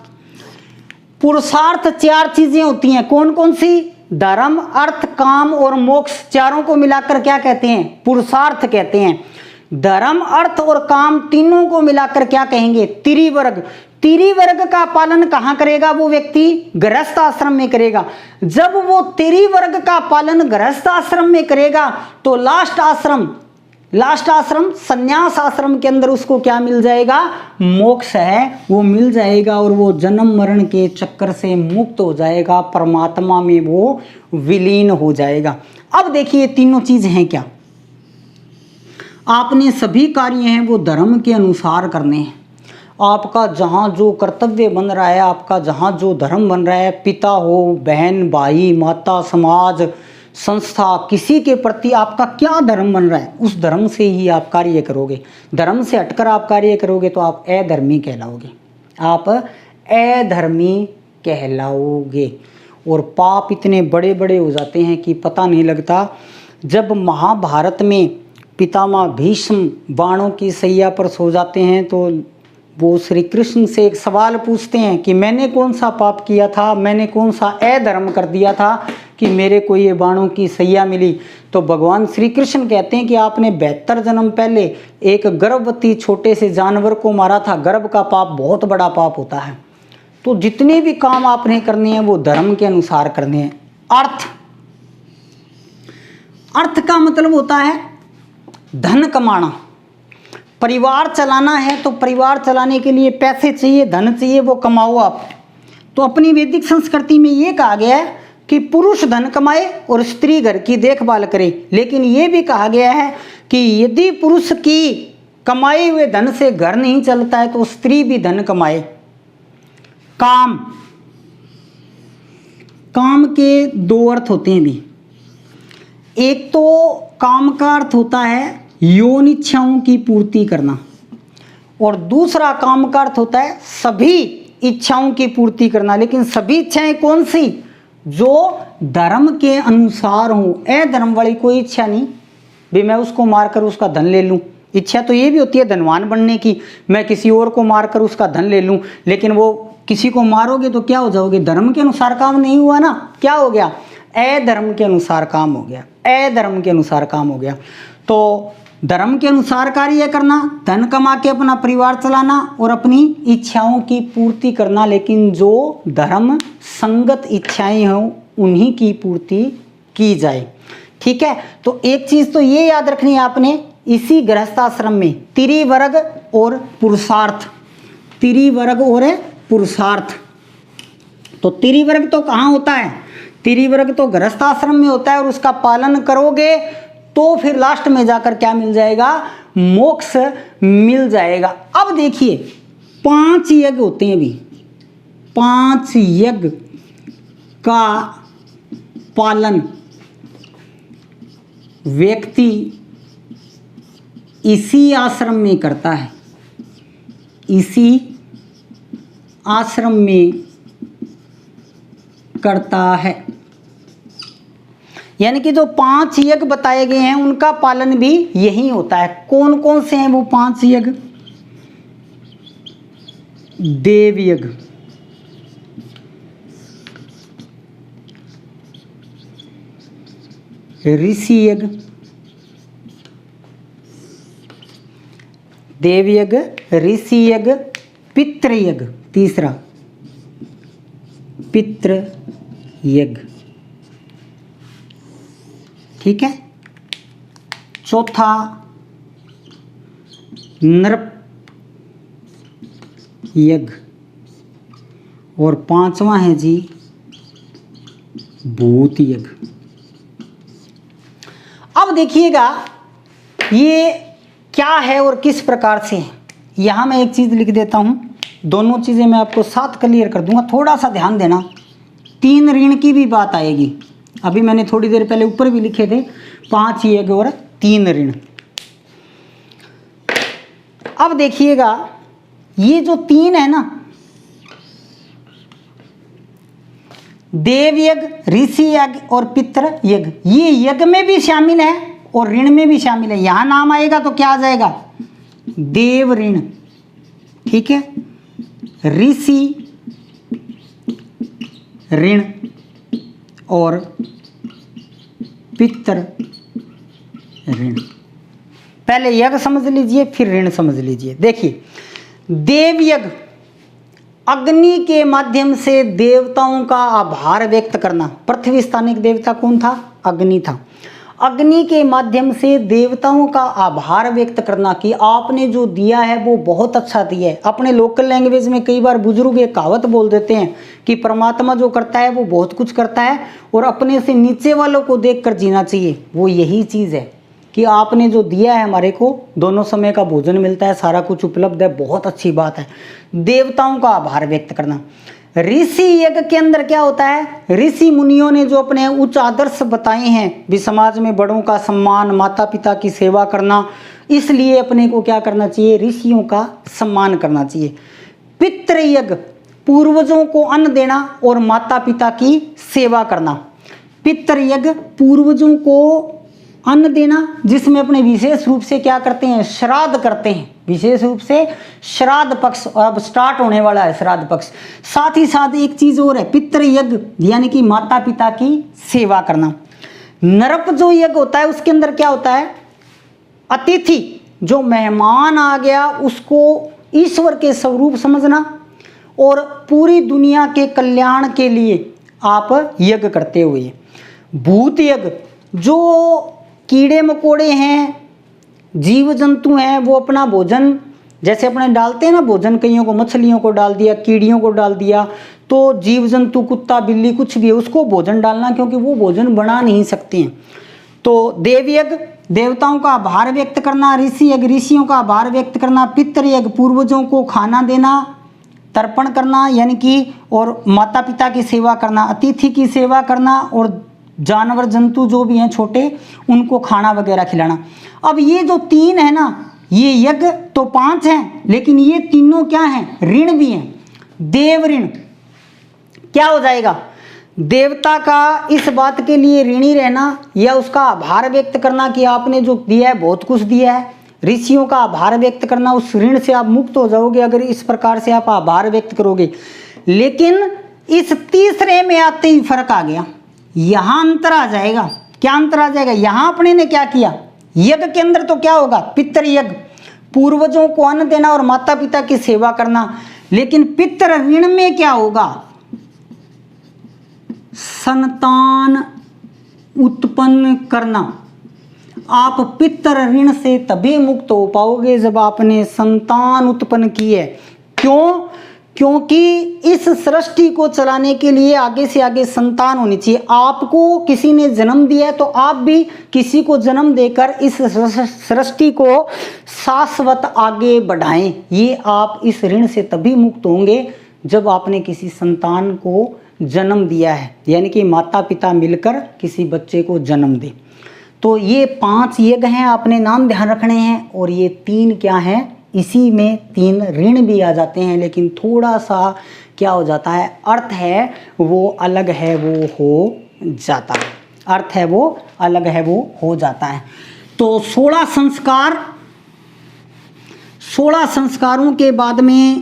S1: पुरुषार्थ 4 चीजें होती हैं, कौन कौन सी, धर्म, अर्थ, काम और मोक्ष, चारों को मिलाकर क्या कहते हैं, पुरुषार्थ कहते हैं। धर्म, अर्थ और काम तीनों को मिलाकर क्या कहेंगे, त्रिवर्ग। त्रिवर्ग का पालन कहां करेगा वो व्यक्ति, गृहस्थ आश्रम में करेगा। जब वो त्रिवर्ग का पालन गृहस्थ आश्रम में करेगा तो लास्ट आश्रम संन्यास आश्रम के अंदर उसको क्या मिल जाएगा, मोक्ष है वो मिल जाएगा और वो जन्म मरण के चक्कर से मुक्त हो जाएगा, परमात्मा में वो विलीन हो जाएगा। अब देखिए तीनों चीज हैं क्या, आपने सभी कार्य हैं वो धर्म के अनुसार करने हैं। आपका जहाँ जो कर्तव्य बन रहा है, आपका जहाँ जो धर्म बन रहा है, पिता हो, बहन, भाई, माता, समाज, संस्था, किसी के प्रति आपका क्या धर्म बन रहा है, उस धर्म से ही आप कार्य करोगे। धर्म से हटकर आप कार्य करोगे तो आप अधर्मी कहलाओगे, आप अधर्मी कहलाओगे। और पाप इतने बड़े बड़े हो जाते हैं कि पता नहीं लगता। जब महाभारत में पितामह भीष्म बाणों की सैया पर सो जाते हैं तो वो श्री कृष्ण से एक सवाल पूछते हैं कि मैंने कौन सा पाप किया था, मैंने कौन सा अधर्म कर दिया था कि मेरे को ये बाणों की सैया मिली। तो भगवान श्री कृष्ण कहते हैं कि आपने 72 जन्म पहले एक गर्भवती छोटे से जानवर को मारा था। गर्भ का पाप बहुत बड़ा पाप होता है। तो जितने भी काम आपने करने हैं वो धर्म के अनुसार करने हैं। अर्थ का मतलब होता है धन कमाना, परिवार चलाना है तो परिवार चलाने के लिए पैसे चाहिए, धन चाहिए, वो कमाओ आप। तो अपनी वैदिक संस्कृति में ये कहा गया है कि पुरुष धन कमाए और स्त्री घर की देखभाल करे। लेकिन ये भी कहा गया है कि यदि पुरुष की कमाए हुए धन से घर नहीं चलता है तो स्त्री भी धन कमाए। काम, काम के दो अर्थ होते हैं भी। एक तो काम का अर्थ होता है यौन इच्छाओं की पूर्ति करना, और दूसरा काम का अर्थ होता है सभी इच्छाओं की पूर्ति करना। लेकिन सभी इच्छाएं कौन सी? जो धर्म के अनुसार हो। अधर्म वाली कोई इच्छा नहीं भी मैं उसको मारकर उसका धन ले लूं। इच्छा तो ये भी होती है धनवान बनने की, मैं किसी और को मारकर उसका धन ले लूं। लेकिन वो किसी को मारोगे तो क्या हो जाओगे? धर्म के अनुसार काम नहीं हुआ ना, क्या हो गया? अधर्म के अनुसार काम हो गया, अधर्म के अनुसार काम हो गया। तो धर्म के अनुसार कार्य करना, धन कमा के अपना परिवार चलाना और अपनी इच्छाओं की पूर्ति करना। लेकिन जो धर्म संगत इच्छाएं हों उन्हीं की पूर्ति की जाए। ठीक है, तो एक चीज तो ये याद रखनी है आपने, इसी गृहस्थाश्रम में त्रिवर्ग और पुरुषार्थ, त्रिवर्ग और पुरुषार्थ। तो त्रिवर्ग तो कहाँ होता है? त्रिवर्ग तो गृहस्थाश्रम में होता है, और उसका पालन करोगे तो फिर लास्ट में जाकर क्या मिल जाएगा? मोक्ष मिल जाएगा। अब देखिए 5 यज्ञ होते हैं भी, 5 यज्ञ का पालन व्यक्ति इसी आश्रम में करता है, इसी आश्रम में करता है। यानी कि जो 5 यज्ञ बताए गए हैं उनका पालन भी यही होता है। कौन कौन से हैं वो 5 यज्ञ? देव यज्ञ, ऋषि यज्ञ, देव यज्ञ, ऋषि यज्ञ, पितृ यज्ञ, तीसरा पितृ यज्ञ। ठीक है, चौथा नृप यज्ञ, और 5वां है जी भूत यज्ञ। अब देखिएगा ये क्या है और किस प्रकार से है। यहां मैं एक चीज लिख देता हूं, दोनों चीजें मैं आपको साथ क्लियर कर दूंगा, थोड़ा सा ध्यान देना। 3 ऋण की भी बात आएगी, अभी मैंने थोड़ी देर पहले ऊपर भी लिखे थे 5 यज्ञ और 3 ऋण। अब देखिएगा ये जो 3 है ना, देव यज्ञ, ऋषि यज्ञ और पितृ यज्ञ, ये यज्ञ में भी शामिल है और ऋण में भी शामिल है। यहां नाम आएगा तो क्या आ जाएगा? देव ऋण। ठीक है, ऋषि ऋण और पितृ ऋण। पहले यज्ञ समझ लीजिए फिर ऋण समझ लीजिए। देखिए देव यज्ञ, अग्नि के माध्यम से देवताओं का आभार व्यक्त करना। पृथ्वी स्थानिक देवता कौन था? अग्नि था। अग्नि के माध्यम से देवताओं का आभार व्यक्त करना कि आपने जो दिया है वो बहुत अच्छा दिया है। अपने लोकल लैंग्वेज में कई बार बुजुर्ग एक कहावत बोल देते हैं कि परमात्मा जो करता है वो बहुत कुछ करता है और अपने से नीचे वालों को देखकर जीना चाहिए। वो यही चीज़ है कि आपने जो दिया है हमारे को, दोनों समय का भोजन मिलता है, सारा कुछ उपलब्ध है, बहुत अच्छी बात है। देवताओं का आभार व्यक्त करना। ऋषि यज्ञ के अंदर क्या होता है? ऋषि मुनियों ने जो अपने उच्च आदर्श बताए हैं भी, समाज में बड़ों का सम्मान, माता पिता की सेवा करना, इसलिए अपने को क्या करना चाहिए? ऋषियों का सम्मान करना चाहिए। पितृ यज्ञ, पूर्वजों को अन्न देना और माता पिता की सेवा करना। पितृ यज्ञ, पूर्वजों को अन्न देना, जिसमें अपने विशेष रूप से क्या करते हैं? श्राद्ध करते हैं, विशेष रूप से श्राद्ध पक्ष, और अब स्टार्ट होने वाला है श्राद्ध पक्ष। साथ ही साथ एक चीज और है, पितृ यज्ञ यानी कि माता पिता की सेवा करना। नरप जो यज्ञ होता है उसके अंदर क्या होता है? अतिथि, जो मेहमान आ गया उसको ईश्वर के स्वरूप समझना और पूरी दुनिया के कल्याण के लिए आप यज्ञ करते हुए। भूत यज्ञ, जो कीड़े मकोड़े हैं, जीव जंतु हैं वो अपना भोजन जैसे अपने डालते हैं ना भोजन, कईयों को मछलियों को डाल दिया, कीड़ियों को डाल दिया, तो जीव जंतु कुत्ता बिल्ली कुछ भी है उसको भोजन डालना, क्योंकि वो भोजन बना नहीं सकते हैं। तो देवयज्ञ देवताओं का आभार व्यक्त करना, ऋषि यज्ञ ऋषियों का आभार व्यक्त करना, पितृयज्ञ पूर्वजों को खाना देना, तर्पण करना यानी कि, और माता पिता की सेवा करना, अतिथि की सेवा करना, और जानवर जंतु जो भी हैं छोटे उनको खाना वगैरह खिलाना। अब ये जो 3 है ना, ये यज्ञ तो 5 हैं, लेकिन ये तीनों क्या हैं, ऋण भी हैं। देव ऋण क्या हो जाएगा, देवता का इस बात के लिए ऋणी रहना या उसका आभार व्यक्त करना कि आपने जो दिया है बहुत कुछ दिया है। ऋषियों का आभार व्यक्त करना, उस ऋण से आप मुक्त हो जाओगे अगर इस प्रकार से आप आभार व्यक्त करोगे। लेकिन इस तीसरे में आते ही फर्क आ गया, यहां अंतर आ जाएगा। क्या अंतर आ जाएगा, यहां अपने ने क्या किया, यज्ञ के अंदर तो क्या होगा, पितृयज्ञ पूर्वजों को अन्न देना और माता पिता की सेवा करना, लेकिन पितृ ऋण में क्या होगा, संतान उत्पन्न करना। आप पितृ ऋण से तभी मुक्त हो पाओगे जब आपने संतान उत्पन्न की है। क्यों, क्योंकि इस सृष्टि को चलाने के लिए आगे से आगे संतान होनी चाहिए। आपको किसी ने जन्म दिया है तो आप भी किसी को जन्म देकर इस सृष्टि को शाश्वत आगे बढ़ाएं। ये आप इस ऋण से तभी मुक्त होंगे जब आपने किसी संतान को जन्म दिया है, यानी कि माता पिता मिलकर किसी बच्चे को जन्म दे। तो ये 5 यज्ञ हैं, आपने नाम ध्यान रखने हैं, और ये 3 क्या हैं, इसी में 3 ऋण भी आ जाते हैं, लेकिन थोड़ा सा क्या हो जाता है, अर्थ है वो अलग है वो हो जाता है, अर्थ है वो अलग है वो हो जाता है। तो 16 संस्कार, 16 संस्कारों के बाद में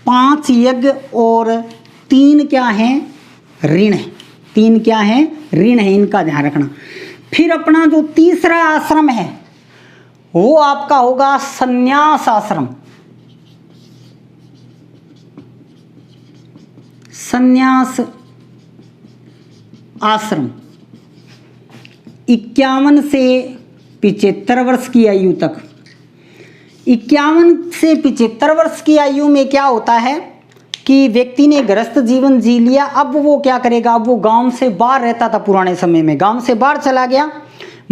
S1: 5 यज्ञ और 3 क्या हैं, ऋण है। 3 क्या हैं, ऋण है, इनका ध्यान रखना। फिर अपना जो तीसरा आश्रम है वो आपका होगा संन्यास आश्रम। संन्यास आश्रम 51 से 75 वर्ष की आयु तक। 51 से 75 वर्ष की आयु में क्या होता है कि व्यक्ति ने गृहस्थ जीवन जी लिया। अब वो क्या करेगा, अब वो गांव से बाहर रहता था, पुराने समय में गांव से बाहर चला गया,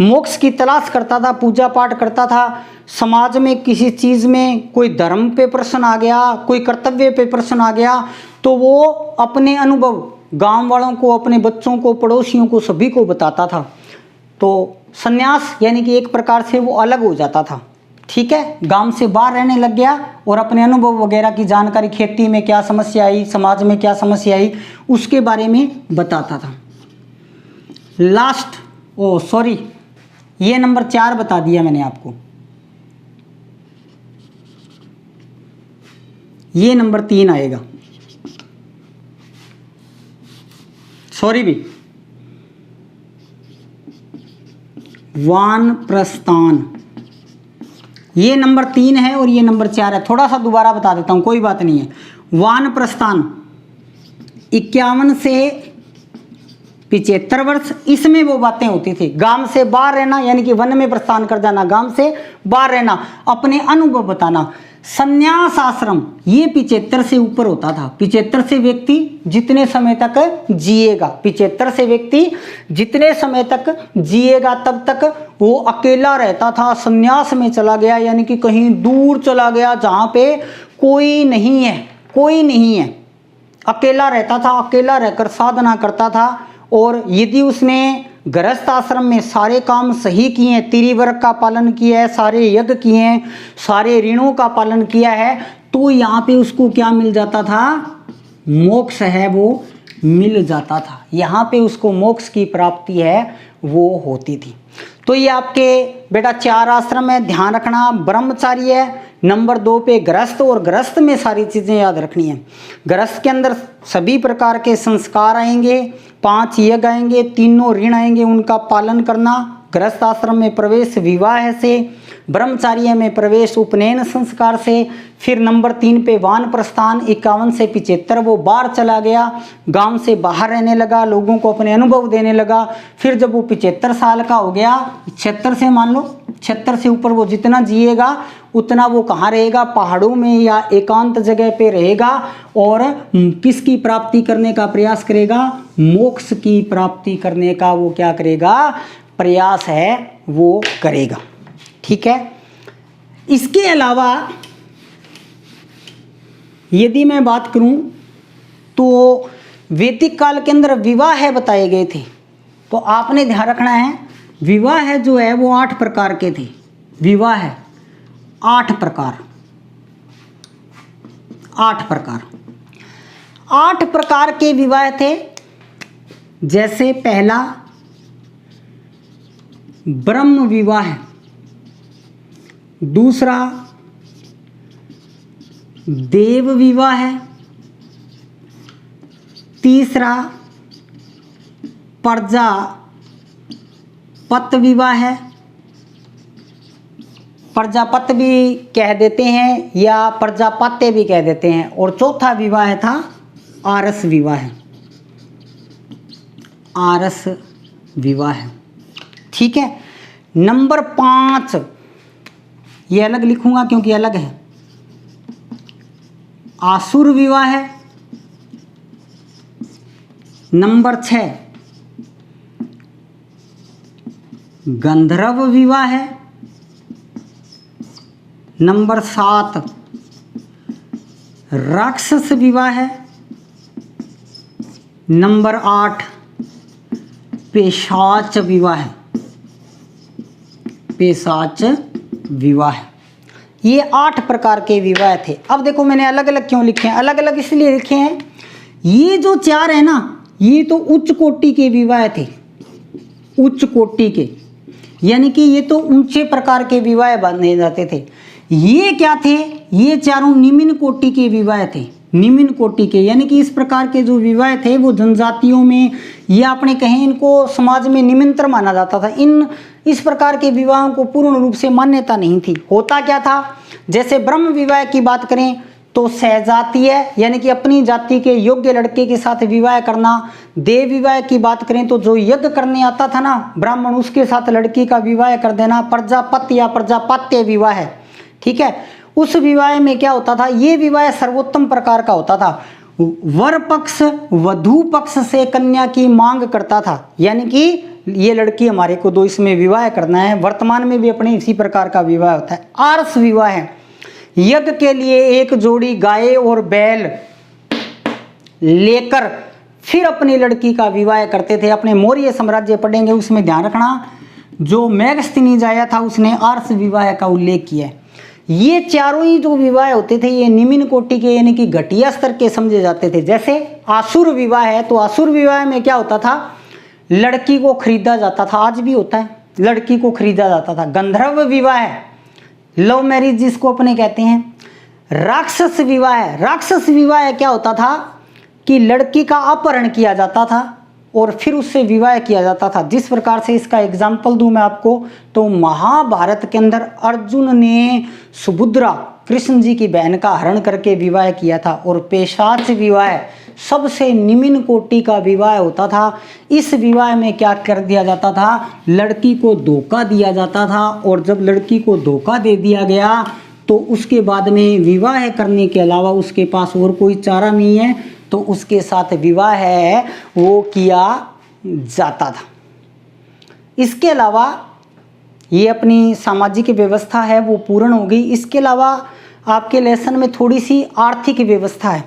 S1: मोक्ष की तलाश करता था, पूजा पाठ करता था, समाज में किसी चीज़ में कोई धर्म पे प्रश्न आ गया, कोई कर्तव्य पे प्रश्न आ गया, तो वो अपने अनुभव गांव वालों को, अपने बच्चों को, पड़ोसियों को, सभी को बताता था। तो संन्यास यानी कि एक प्रकार से वो अलग हो जाता था, ठीक है, गांव से बाहर रहने लग गया और अपने अनुभव वगैरह की जानकारी, खेती में क्या समस्या आई, समाज में क्या समस्या आई, उसके बारे में बताता था। लास्ट, ओ सॉरी, ये नंबर 4 बता दिया मैंने आपको, ये नंबर 3 आएगा, सॉरी भी, वानप्रस्थान, ये नंबर 3 है और ये नंबर 4 है। थोड़ा सा दोबारा बता देता हूं, कोई बात नहीं है। वानप्रस्थान 51 से 75 वर्ष, इसमें वो बातें होती थी। गांव से बाहर रहना यानी कि वन में प्रस्थान कर जाना, गांव से बाहर रहना, अपने अनुभव बताना। संन्यास आश्रम ये 75 से ऊपर होता था। 75 से व्यक्ति जितने समय तक जिएगा, 75 से व्यक्ति जितने समय तक जिएगा तब तक वो अकेला रहता था। संन्यास में चला गया यानी कि कहीं दूर चला गया जहाँ पे कोई नहीं है, कोई नहीं है, अकेला रहता था, अकेला रहकर साधना करता था। और यदि उसने गृहस्थ आश्रम में सारे काम सही किए हैं, त्रिवर्ग का पालन किया है, सारे यज्ञ किए हैं, सारे ऋणों का पालन किया है, तो यहाँ पे उसको क्या मिल जाता था, मोक्ष है वो मिल जाता था। यहाँ पे उसको मोक्ष की प्राप्ति है वो होती थी। तो ये आपके बेटा 4 आश्रम है, ध्यान रखना। ब्रह्मचारी है नंबर 2 पे, गृहस्थ, और गृहस्थ में सारी चीज़ें याद रखनी है। गृहस्थ के अंदर सभी प्रकार के संस्कार आएंगे, 5 यज्ञ आएंगे, 3 ऋण आएंगे, उनका पालन करना, गृहस्थ आश्रम में प्रवेश विवाह से, ब्रह्मचार्य में प्रवेश उपनयन संस्कार से। फिर नंबर 3 पे वानप्रस्थान 51 से 75, वो बाहर चला गया, गांव से बाहर रहने लगा, लोगों को अपने अनुभव देने लगा। फिर जब वो 75 साल का हो गया, 76 से मान लो 76 से ऊपर वो जितना जिएगा उतना वो कहाँ रहेगा, पहाड़ों में या एकांत जगह पे रहेगा और किसकी प्राप्ति करने का प्रयास करेगा, मोक्ष की प्राप्ति करने का वो क्या करेगा, प्रयास है वो करेगा। ठीक है। इसके अलावा यदि मैं बात करूं तो वैदिक काल के अंदर विवाह बताए गए थे। तो आपने ध्यान रखना है, विवाह जो है वो 8 प्रकार के थे। विवाह 8 प्रकार, 8 प्रकार, 8 प्रकार के विवाह थे। जैसे पहला ब्रह्म विवाह, दूसरा देव विवाह है, तीसरा प्रजापत विवाह है, प्रजापत भी कह देते हैं या प्रजापत्य भी कह देते हैं, और चौथा विवाह था आरस विवाह, आरस विवाह। ठीक है। नंबर 5 ये अलग लिखूंगा क्योंकि अलग है, आसुर विवाह है। नंबर 6 गंधर्व विवाह है। नंबर 7 राक्षस विवाह है। नंबर 8 पेशाच विवाह है, पेशाच विवाह। ये 8 प्रकार के विवाह थे। अब देखो मैंने अलग अलग क्यों लिखे हैं, अलग अलग इसलिए लिखे हैं, ये जो 4 है ना, ये तो उच्च कोटि के विवाह थे, उच्च कोटि के, यानी कि ये तो ऊंचे प्रकार के विवाह माने जाते थे। ये क्या थे, ये चारों निम्न कोटि के विवाह थे, निम्न कोटि के, यानी कि इस प्रकार के जो विवाह थे वो जनजातियों में या अपने कहें इनको समाज में निम्नतर माना जाता था। इस प्रकार के विवाहों को पूर्ण रूप से मान्यता नहीं थी। होता क्या था, जैसे ब्रह्म विवाह की बात करें तो सहजातीय यानी कि अपनी जाति के योग्य लड़के के साथ विवाह करना। देव विवाह की बात करें तो जो यज्ञ करने आता था ना ब्राह्मण, उसके साथ लड़की का विवाह कर देना। प्रजापत्य या प्रजापात्य विवाह है, ठीक है। उस विवाह में क्या होता था, ये विवाह सर्वोत्तम प्रकार का होता था। वर पक्ष वधू पक्ष से कन्या की मांग करता था, यानी कि ये लड़की हमारे को दो, इसमें विवाह करना है। वर्तमान में भी अपने इसी प्रकार का विवाह होता है। आर्स विवाह है, यज्ञ के लिए एक जोड़ी गाय और बैल लेकर फिर अपनी लड़की का विवाह करते थे। अपने मौर्य साम्राज्य पढ़ेंगे उसमें ध्यान रखना, जो मेगस्थनीज आया था उसने आर्स विवाह का उल्लेख किया है। ये चारों ही जो विवाह होते थे ये निम्न कोटि के यानी कि घटिया स्तर के समझे जाते थे। जैसे आसुर विवाह है, तो आसुर विवाह में क्या होता था, लड़की को खरीदा जाता था, आज भी होता है, लड़की को खरीदा जाता था। गंधर्व विवाह है, लव मैरिज जिसको अपने कहते हैं। राक्षस विवाह है, राक्षस विवाह क्या होता था कि लड़की का अपहरण किया जाता था और फिर उससे विवाह किया जाता था। जिस प्रकार से इसका एग्जाम्पल दूं मैं आपको, तो महाभारत के अंदर अर्जुन ने सुभद्रा कृष्ण जी की बहन का हरण करके विवाह किया था। और पेशाच विवाह सबसे निम्न कोटि का विवाह होता था। इस विवाह में क्या कर दिया जाता था, लड़की को धोखा दिया जाता था, और जब लड़की को धोखा दे दिया गया तो उसके बाद में विवाह करने के अलावा उसके पास और कोई चारा नहीं है, तो उसके साथ विवाह है वो किया जाता था। इसके अलावा ये अपनी सामाजिक व्यवस्था है वो पूर्ण हो गई। इसके अलावा आपके लेसन में थोड़ी सी आर्थिक व्यवस्था है।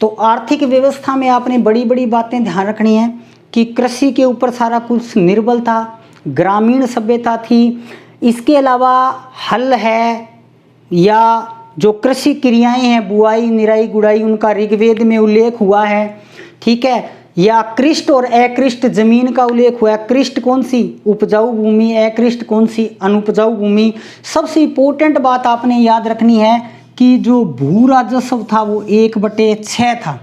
S1: तो आर्थिक व्यवस्था में आपने बड़ी बड़ी बातें ध्यान रखनी है कि कृषि के ऊपर सारा कुछ निर्भर था, ग्रामीण सभ्यता थी। इसके अलावा हल है या जो कृषि क्रियाएं हैं, बुआई निराई गुड़ाई, उनका ऋग्वेद में उल्लेख हुआ है, ठीक है। या कृष्ट और अकृष्ट जमीन का उल्लेख हुआ है। कृष्ट कौन सी, उपजाऊ भूमि, अकृष्ट कौन सी, अनुपजाऊ भूमि। सबसे इंपॉर्टेंट बात आपने याद रखनी है कि जो भू राजस्व था वो 1/6 था।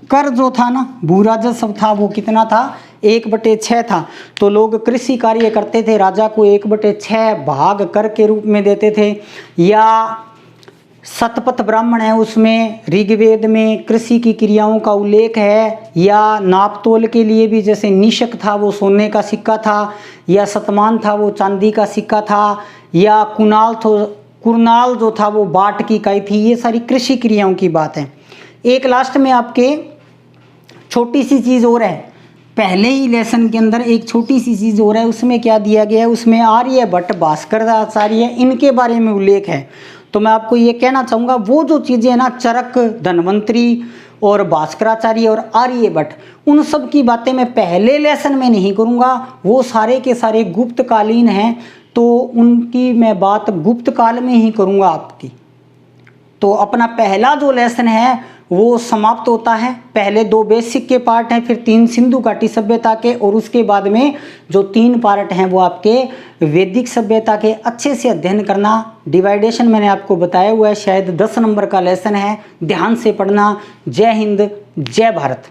S1: कर जो था ना, भू राजस्व था वो कितना था, 1/6 था, तो लोग कृषि कार्य करते थे, राजा को 1/6 भाग कर के रूप में देते थे। या शतपथ ब्राह्मण है, उसमें ऋग्वेद में कृषि की क्रियाओं का उल्लेख है। या नापतोल के लिए भी जैसे निशक था वो सोने का सिक्का था, या शतमान था वो चांदी का सिक्का था, या कुरनाल जो था वो बाट की इकाई थी। ये सारी कृषि क्रियाओं की बात है। एक लास्ट में आपके छोटी सी चीज़ और है, पहले ही लेसन के अंदर एक छोटी सी चीज़ और है, उसमें क्या दिया गया है, उसमें आर्यभट्ट, भास्कर आचार्य, इनके बारे में उल्लेख है। तो मैं आपको ये कहना चाहूँगा, वो जो चीज़ें हैं ना, चरक, धन्वंतरी और भास्कराचार्य और आर्यभट्ट, उन सब की बातें मैं पहले लेसन में नहीं करूँगा, वो सारे के सारे गुप्तकालीन हैं, तो उनकी मैं बात गुप्त काल में ही करूँगा आपकी। तो अपना पहला जो लेसन है वो समाप्त होता है। पहले 2 बेसिक के पार्ट हैं, फिर 3 सिंधु घाटी सभ्यता के, और उसके बाद में जो 3 पार्ट हैं वो आपके वैदिक सभ्यता के। अच्छे से अध्ययन करना। डिवाइडेशन मैंने आपको बताया हुआ है, शायद 10 नंबर का लेसन है, ध्यान से पढ़ना। जय हिंद, जय भारत।